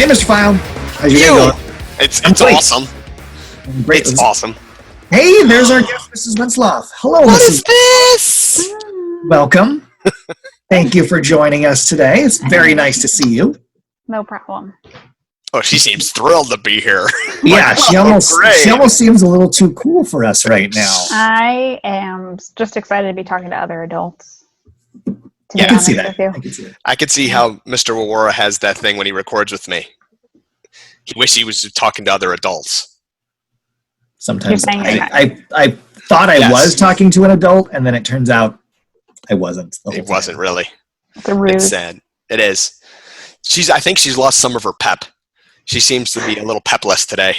Hey, Mr. File. How's your day going? It's awesome. Great. It's awesome. Hey, there's our guest, Mrs. Winslow. Hello, What Mrs. is this? Welcome. Thank you for joining us today. It's very nice to see you. No problem. Oh, she seems thrilled to be here. Yeah, she almost great. seems a little too cool for us right now. I am just excited to be talking to other adults. To be I can see honest that. with you. I can see that. I could see how Mr. Wawara has that thing when he records with me. He wishes he was talking to other adults. Sometimes You're saying I thought I Yes. was talking to an adult, and then it turns out I wasn't. The whole It wasn't time. really. It's a ruse. It's sad. It is. I think she's lost some of her pep. She seems to be a little pepless today.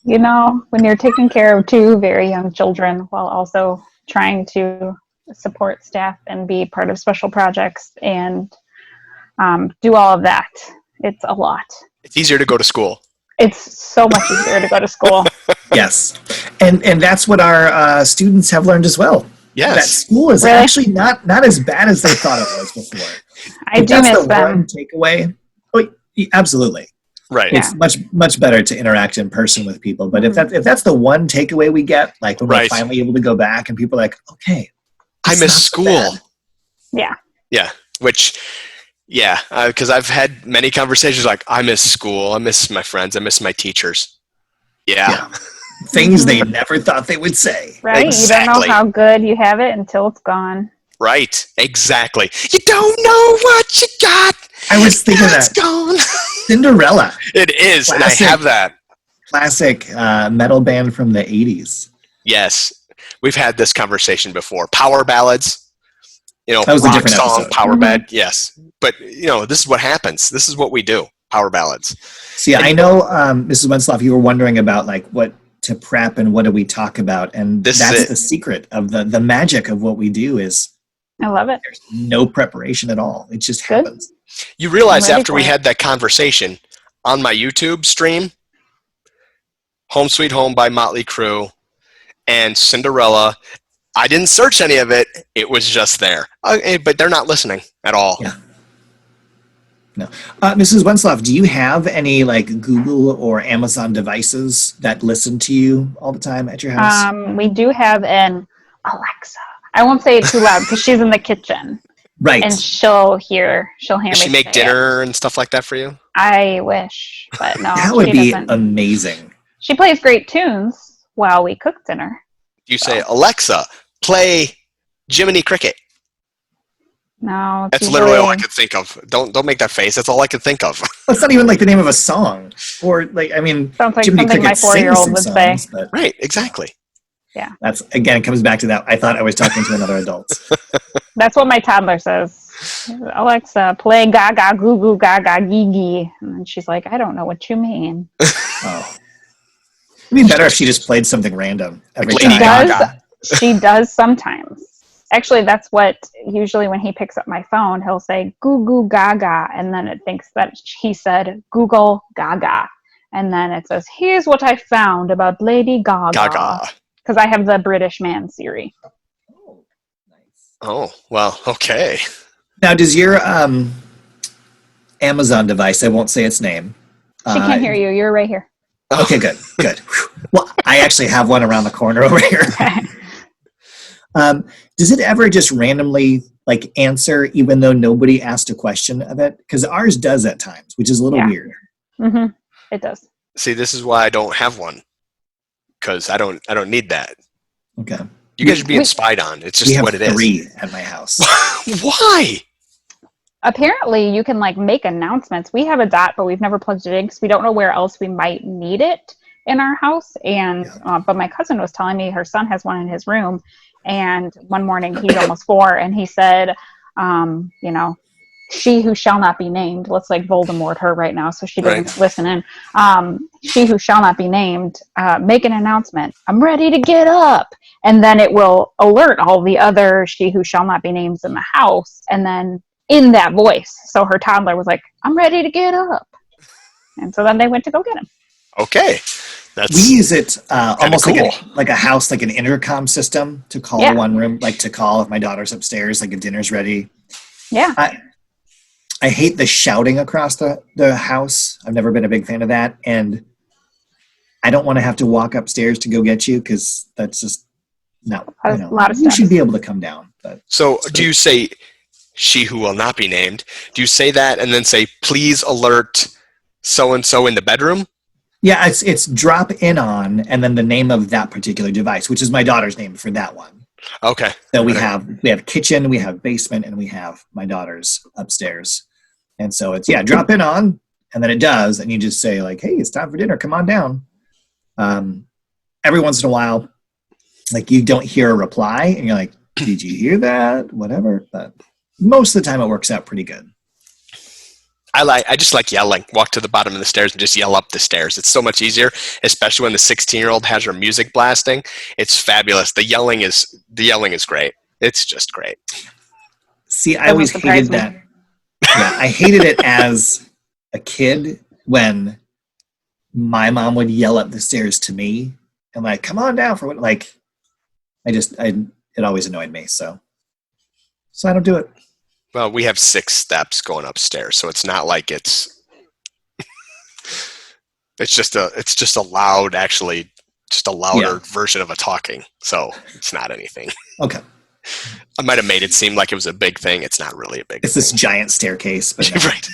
You know, when you're taking care of two very young children while also trying to support staff and be part of special projects and do all of that, it's a lot. It's easier to go to school. It's so much easier to go to school. Yes, and that's what our students have learned as well. That Yes. school is Really? actually not as bad as they thought it was before. I If do that's miss the them. one takeaway. Oh, absolutely. Right. It's much better to interact in person with people. But if that's the one takeaway we get, like when we're Right. finally able to go back and people are like, okay, I it's miss not so school. bad. Yeah. Yeah. Because I've had many conversations like, I miss school. I miss my friends. I miss my teachers. Yeah. Things they never thought they would say. Right? Exactly. You don't know how good you have it until it's gone. Right. Exactly. You don't know what you got. I was thinking It's that gone. Cinderella, It is. Classic. And I have that. classic metal band from the 80s. Yes. We've had this conversation before. Power ballads. That was a rock different song, episode. power ballad. Yes. But, this is what happens. This is what we do. Power ballads. See, I know, Mrs. Wenslaw, you were wondering about like what to prep and what do we talk about, and This is that's it. the secret of the magic of what we do is I love it. there's no preparation at all. It just Good. happens. You realize I'm ready after for we it. had that conversation on my YouTube stream, Home Sweet Home by Motley Crue and Cinderella, I didn't search any of it. It was just there. But they're not listening at all. Yeah. No, Mrs. Wenslaw, do you have any like Google or Amazon devices that listen to you all the time at your house? We do have an Alexa. I won't say it too loud because she's in the kitchen Right. and she'll hear Does me she make say it. dinner and stuff like that for you? I wish, but no, That would she be doesn't. amazing. She plays great tunes while we cook dinner. You say, Alexa, play Jiminy Cricket. No, it's That's literally all I usually- could think of. Don't make that face. That's all I could think of. It's not even like the name of a song, or like I mean, Sounds like Jiminy something my Cricket sings 4-year-old some would say. songs, but Right, exactly. that's again it comes back to that. I thought I was talking to another adult. That's what my toddler says. Alexa, play Gaga Goo Goo Gaga Gigi. And then she's like, I don't know what you mean. Oh, it'd be better if she just played something random every Lady time. Gaga. She does sometimes. Actually, that's what usually when he picks up my phone, he'll say Goo Goo Gaga, and then it thinks that he said Google Gaga, and then it says, "Here's what I found about Lady Gaga." Gaga. Because I have the British Man Siri. Oh, nice. Oh, well, okay. Now, does your Amazon device? I won't say its name. She can't hear you. You're right here. Okay, good. Whew. Well, I actually have one around the corner over here. Does it ever just randomly like answer even though nobody asked a question of it? Because ours does at times, which is a little Yeah. weird. Mm-hmm. It does. See, this is why I don't have one. Because I don't need that. Okay. You guys are being spied on. It's We just have what it is. 3 at my house. Why? Apparently, you can like make announcements. We have a Dot, but we've never plugged it in because we don't know where else we might need it in our house. And but my cousin was telling me her son has one in his room, and one morning he's almost 4, and he said, she who shall not be named. Let's like Voldemort her right now, so she doesn't Right. listen in. She who shall not be named, make an announcement. I'm ready to get up, and then it will alert all the other she who shall not be names in the house, and then in that voice. So her toddler was like, I'm ready to get up. And so then they went to go get him. Okay. That's We use it almost cool. like a house, like an intercom system to call Yeah. one room, like to call if my daughter's upstairs, like a dinner's ready. Yeah. I hate the shouting across the house. I've never been a big fan of that. And I don't want to have to walk upstairs to go get you because that's just, no. A lot of you steps. should be able to come down. But So do you say, she who will not be named, do you say that and then say, please alert so-and-so in the bedroom? yeah, it's drop in on and then the name of that particular device, which is my daughter's name for that one. Okay. So we Okay. have kitchen, we have basement, and we have my daughter's upstairs. And so it's, drop in on, and then it does, and you just say like, hey, it's time for dinner, come on down. Every once in a while, like you don't hear a reply, and you're like, did you hear that? Whatever. But most of the time it works out pretty good. I just like yelling. Walk to the bottom of the stairs and just yell up the stairs. It's so much easier, especially when the 16-year-old has her music blasting. It's fabulous. The yelling is great. It's just great. See, I Doesn't always surprise hated me. that. Yeah, I hated it as a kid when my mom would yell up the stairs to me and like, come on down for what, like, it always annoyed me. So I don't do it. Well, we have 6 steps going upstairs, so it's not like it's just a loud, actually, just a louder version of a talking. So it's not anything. Okay. I might have made it seem like it was a big thing. It's not really a big It's this giant staircase, but no. right.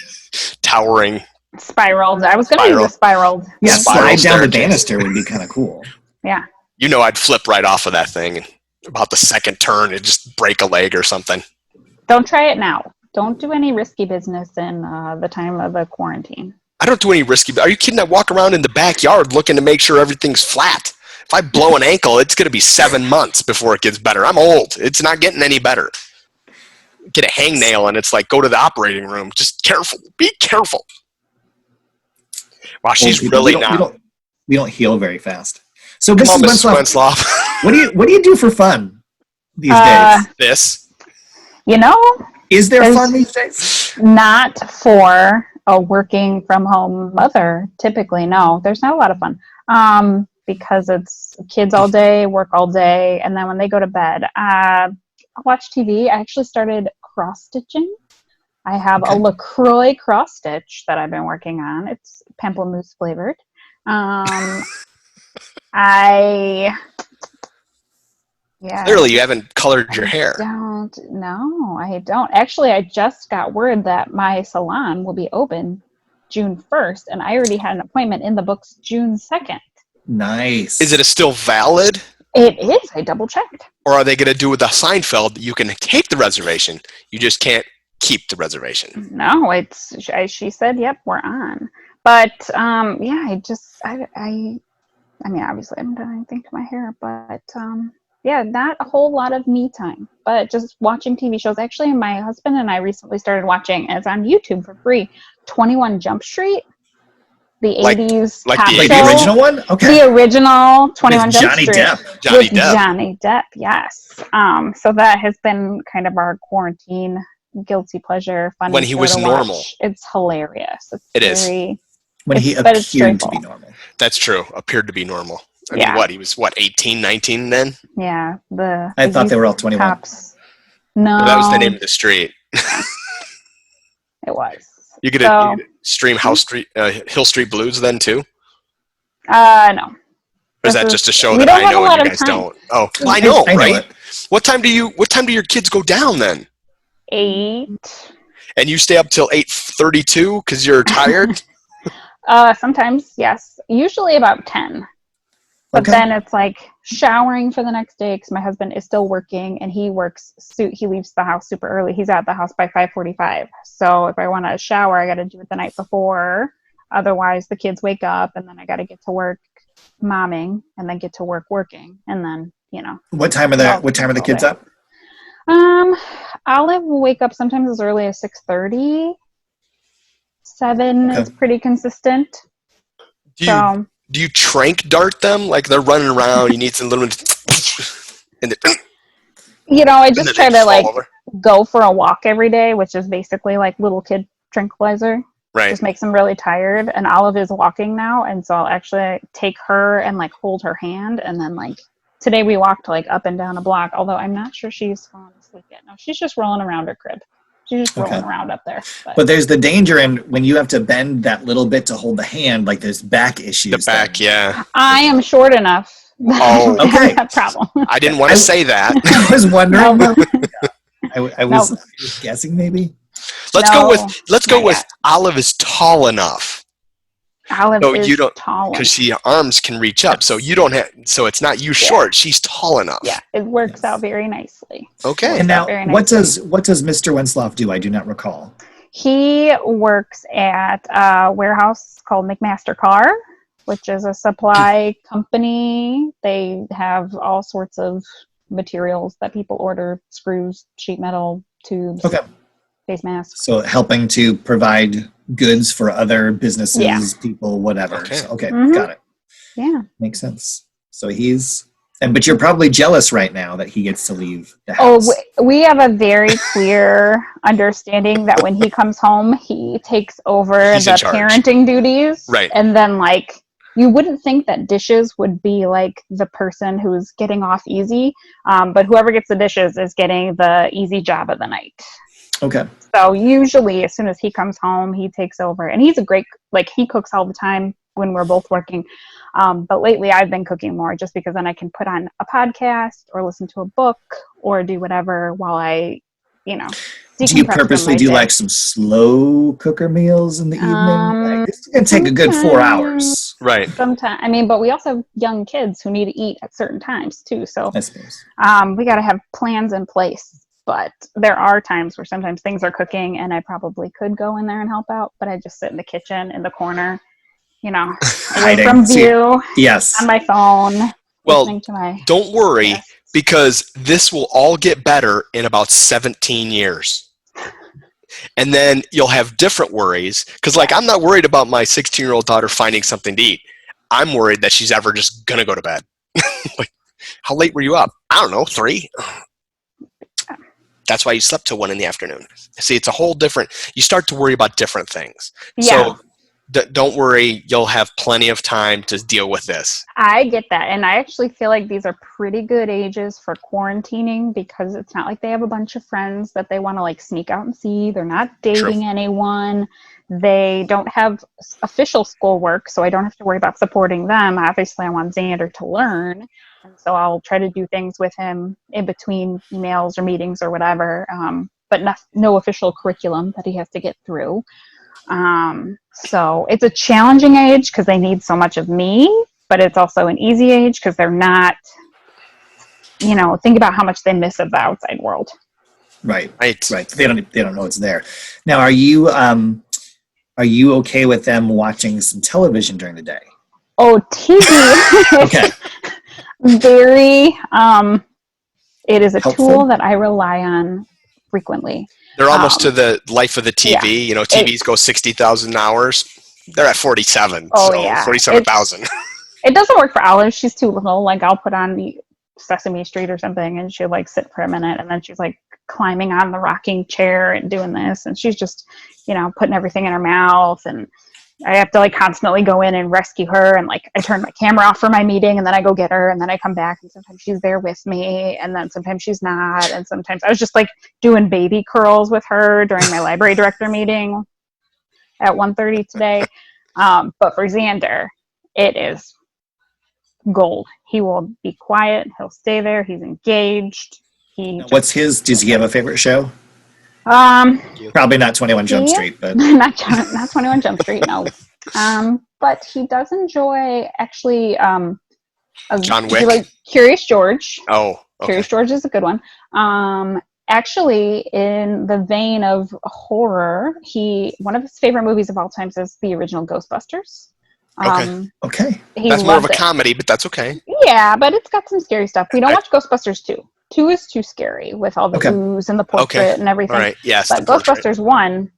Towering. Spiraled. I was going to use a spiraled. Yeah, Spiral slide down the staircase. banister would be kind of cool. Yeah. You know, I'd flip right off of that thing. And about the second turn, it'd just break a leg or something. Don't try it now. Don't do any risky business in the time of the quarantine. I don't do any risky. Are you kidding? I walk around in the backyard looking to make sure everything's flat. If I blow an ankle, it's going to be 7 months before it gets better. I'm old. It's not getting any better. Get a hangnail and it's like, go to the operating room. Just careful. Be careful. Wow, she's People, really we don't- not. We don't heal very fast. So Come on, Mrs. Mrs. Wentzloff, Wentzloff. what do you do for fun these days? This. You know, Is there there's- fun these days? not for a working from home mother. Typically, no. There's not a lot of fun because it's kids all day, work all day, and then when they go to bed, I watch TV. I actually started cross stitching. I have a Okay. LaCroix cross stitch that I've been working on. It's pamplemousse flavored. Clearly, you haven't colored your hair. I don't. Actually, I just got word that my salon will be open June 1st, and I already had an appointment in the books June 2nd. Nice. Is it still valid? It is. I double checked. Or are they going to do with the Seinfeld? You can take the reservation. You just can't keep the reservation. No, she said, yep, we're on. But, I mean, obviously I haven't done anything to my hair, but, not a whole lot of me time, but just watching TV shows. Actually, my husband and I recently started watching, and it's on YouTube for free, 21 Jump Street, the Like- 80s like cop the like show. the original one? Okay. The original 21 With Jump Johnny Street. Depp. Johnny With Depp. Johnny Depp, yes. So that has been kind of our quarantine guilty pleasure, funny When he show was to normal. watch. It's hilarious. It is. very, When he but it's appeared to be joyful. normal. That's true. Appeared to be normal. I Yeah. mean, what? He was, 18, 19 then? Yeah, I thought they were all 21. cops. No, That was the name of the street. It was. You could So- stream Hill Street Blues then too? No. Or is This that is- just to show we that don't I have know a and lot you of guys time. don't? Oh, I know, I know right? it. What time do your kids go down then? 8. And you stay up till 8:32 because you're tired? Sometimes, yes. Usually about 10. But Okay. then it's like showering for the next day because my husband is still working and he leaves the house super early. He's at the house by 5:45. So if I want to shower, I got to do it the night before. Otherwise, the kids wake up and then I got to get to work momming and then get to work working. And then, What time are the kids up? Olive will wake up sometimes as early as 6:30. 7 Okay. is pretty consistent. Do you trank dart them? Like they're running around, you need some little and I then just they try to fall over? go for a walk every day, which is basically like little kid tranquilizer. Right. Just makes them really tired. And Olive is walking now, and so I'll actually take her and hold her hand, and then today we walked up and down a block. Although I'm not sure she's fallen asleep yet. No, she's just rolling around her crib. She's just rolling Okay. around up there. But there's the danger in when you have to bend that little bit to hold the hand, like there's back issues. The back, then. yeah. I am short enough. Oh. Okay. That problem. I didn't want to say that. I was wondering. No. I was guessing maybe. Let's go with not yet. Olive is tall enough. Olive No, is you don't, tall. because she arms can reach up, so you don't have. So it's not you short. She's tall enough. Yeah, it works Yes. out very nicely. Okay. And now, Very what nicely. does Mr. Winsloff do? I do not recall. He works at a warehouse called McMaster Car, which is a supply company. They have all sorts of materials that people order: screws, sheet metal, tubes, Okay. face masks. So helping to provide goods for other businesses, Yeah. people, whatever. Okay. So, okay, Mhm. got it. Yeah. Makes sense. So but you're probably jealous right now that he gets to leave the Oh, house. we have a very clear understanding that when he comes home, he takes over He's in the charge. parenting duties. Right. And then, like, you wouldn't think that dishes would be like the person who's getting off easy, but whoever gets the dishes is getting the easy job of the night. Okay. So usually, as soon as he comes home, he takes over, and he's a great, like, he cooks all the time when we're both working. But lately, I've been cooking more just because then I can put on a podcast or listen to a book or do whatever while I, Do you decompress from purposely my do day. like some slow cooker meals in the evening? Like, this is gonna take a good 4 hours. Right. Sometimes, but we also have young kids who need to eat at certain times too. So I suppose. we got to have plans in place. But there are times where sometimes things are cooking and I probably could go in there and help out, but I just sit in the kitchen in the corner, away Hiding. from See- view, Yes. on my phone, Well, listening to my don't worry, Yes. because this will all get better in about 17 years. And then you'll have different worries. Because, I'm not worried about my 16-year-old daughter finding something to eat. I'm worried that she's ever just going to go to bed. Like, how late were you up? I don't know, 3. That's why you slept till 1 in the afternoon. See, it's a whole different, you start to worry about different things. Yeah. So don't worry, you'll have plenty of time to deal with this. I get that. And I actually feel like these are pretty good ages for quarantining because it's not like they have a bunch of friends that they want to sneak out and see. They're not dating anyone. They don't have official schoolwork, so I don't have to worry about supporting them. Obviously, I want Xander to learn. And so I'll try to do things with him in between emails or meetings or whatever, but no official curriculum that he has to get through. So it's a challenging age because they need so much of me, but it's also an easy age because they're not, think about how much they miss of the outside world. Right. Right. Right. They don't know it's there. Now, are you okay with them watching some television during the day? Oh, TV. Okay. Very, it is a Helpful. tool that I rely on frequently. They're almost to the life of the TV. Yeah. TVs go 60,000 hours. They're at 47. Oh, so yeah. 47,000. It doesn't work for Olive. She's too little. I'll put on the Sesame Street or something and she'll sit for a minute and then she's climbing on the rocking chair and doing this and she's just, putting everything in her mouth and I have to constantly go in and rescue her and I turn my camera off for my meeting and then I go get her and then I come back and sometimes she's there with me and then sometimes she's not and sometimes I was just doing baby curls with her during my library director meeting at 1:30 today. But for Xander, it is gold. He will be quiet. He'll stay there. He's engaged. Does he have a favorite show? Probably not 21 Jump Yeah. Street, but not 21 Jump Street, no. But he does enjoy actually John Wick? Curious George. Oh, okay. Curious George is a good one. Actually, in the vein of horror, one of his favorite movies of all times is the original Ghostbusters. okay. He That's more of a loved it. comedy, but that's okay. Yeah, but it's got some scary stuff. We don't watch Ghostbusters 2. 2 is too scary with all the ooze and the portrait and everything. All right. Yes. But Ghostbusters 1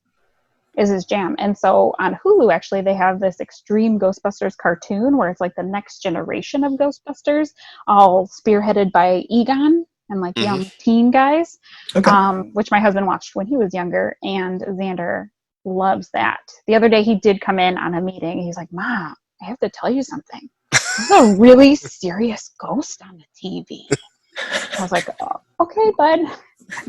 is his jam. And so on Hulu, actually, they have this Extreme Ghostbusters cartoon where it's the next generation of Ghostbusters, all spearheaded by Egon and young teen guys, Okay. which my husband watched when he was younger. And Xander loves that. The other day he did come in on a meeting. He's like, Mom, I have to tell you something. There's a really serious ghost on the TV. I was like, oh, okay, bud.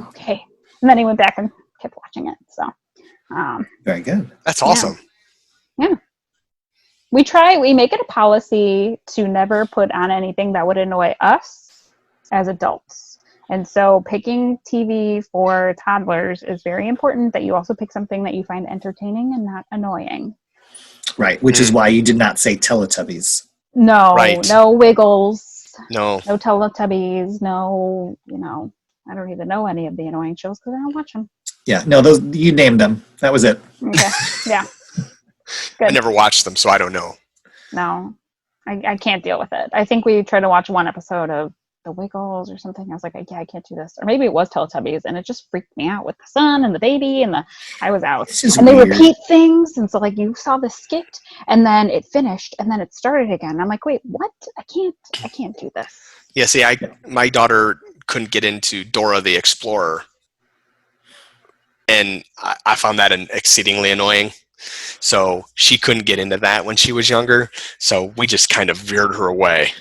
Okay. And then he went back and kept watching it. So Very good. That's awesome. we make it a policy to never put on anything that would annoy us as adults. And so picking TV for toddlers is very important, that you also pick something that you find entertaining and not annoying. Right, which is why you did not say Teletubbies. No, Right. no Wiggles, No. no Teletubbies, no, I don't even know any of the annoying shows because I don't watch them. Yeah, no, those you named them. That was it. Okay, yeah. I Good. never watched them, so I don't know. No, I can't deal with it. I think we tried to watch one episode of The Wiggles or something. I was like, yeah, I can't do this. Or maybe it was Teletubbies, and it just freaked me out with the son and the baby, and I was out. It's just And they weird. repeat things, and so like you saw the skit, and then it finished, and then it started again. I'm like, wait, what? I can't do this. Yeah, see, my daughter couldn't get into Dora the Explorer, and I found that exceedingly annoying. So she couldn't get into that when she was younger, so we just kind of veered her away.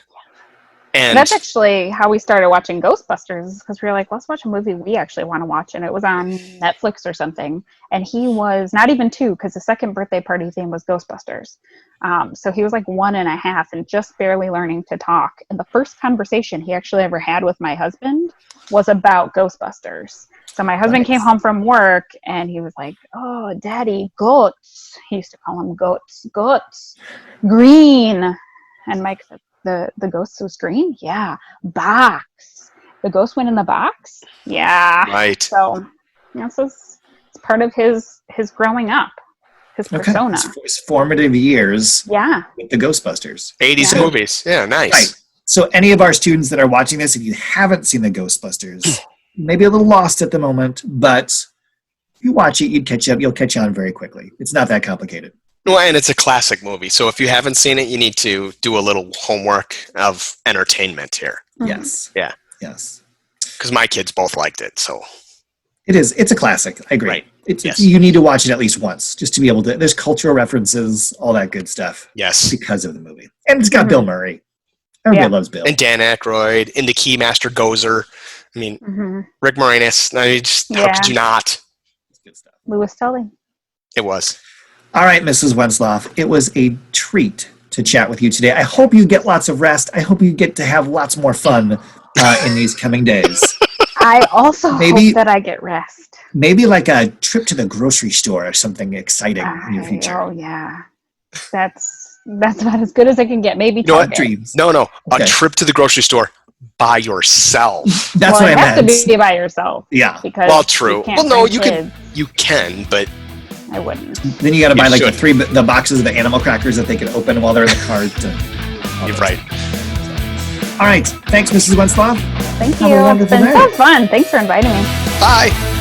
And That's actually how we started watching Ghostbusters, because we were like, let's watch a movie we actually want to watch, and it was on Netflix or something. And he was not even 2, because the second birthday party theme was Ghostbusters. So he was like 1.5 and just barely learning to talk. And the first conversation he actually ever had with my husband was about Ghostbusters. So my husband came home from work, and he was like, oh, Daddy, goats. He used to call them goats, green. And Mike said, the ghost was green? Yeah. Box. The ghost went in the box? Yeah. right. So this is it's part of his growing up, his persona. It's formative years Yeah. with the Ghostbusters. 80s Yeah. movies. Yeah, nice. Right. So any of our students that are watching this, if you haven't seen the Ghostbusters, maybe a little lost at the moment, but if you watch it, you'll catch on very quickly. It's not that complicated. Well, and it's a classic movie, so if you haven't seen it, you need to do a little homework of entertainment here, Mhm. Yes. Yeah. Yes. because my kids both liked it. So It is. It's a classic. I agree. Right. It's you need to watch it at least once just to be able to. There's cultural references, all that good stuff yes, because of the movie, and it's got Bill Murray. Everybody loves Bill. and Dan Aykroyd, and the Keymaster Gozer. I mean, Mhm. Rick Moranis. I mean, just, how could you not? It's good stuff. Louis Tully. It was. All right, Mrs. Wensloff, it was a treat to chat with you today. I hope you get lots of rest. I hope you get to have lots more fun in these coming days. I also Maybe- hope that I get rest. Maybe like a trip to the grocery store or something exciting in your future. Oh yeah, that's about as good as I can get. Maybe know what? Target. Dreams. No, Okay. a trip to the grocery store by yourself. That's well, what I it has meant. to be by yourself Yeah. because Well, true. You can't Well, no, bring you kids. You can, but I wouldn't. Then you got to You buy like should. the boxes of the animal crackers that they can open while they're in the cart. you're right. All right. Thanks, Mrs. Wensloff. Thank Have a you. It's wonderful been day. so fun. Thanks for inviting me. Bye.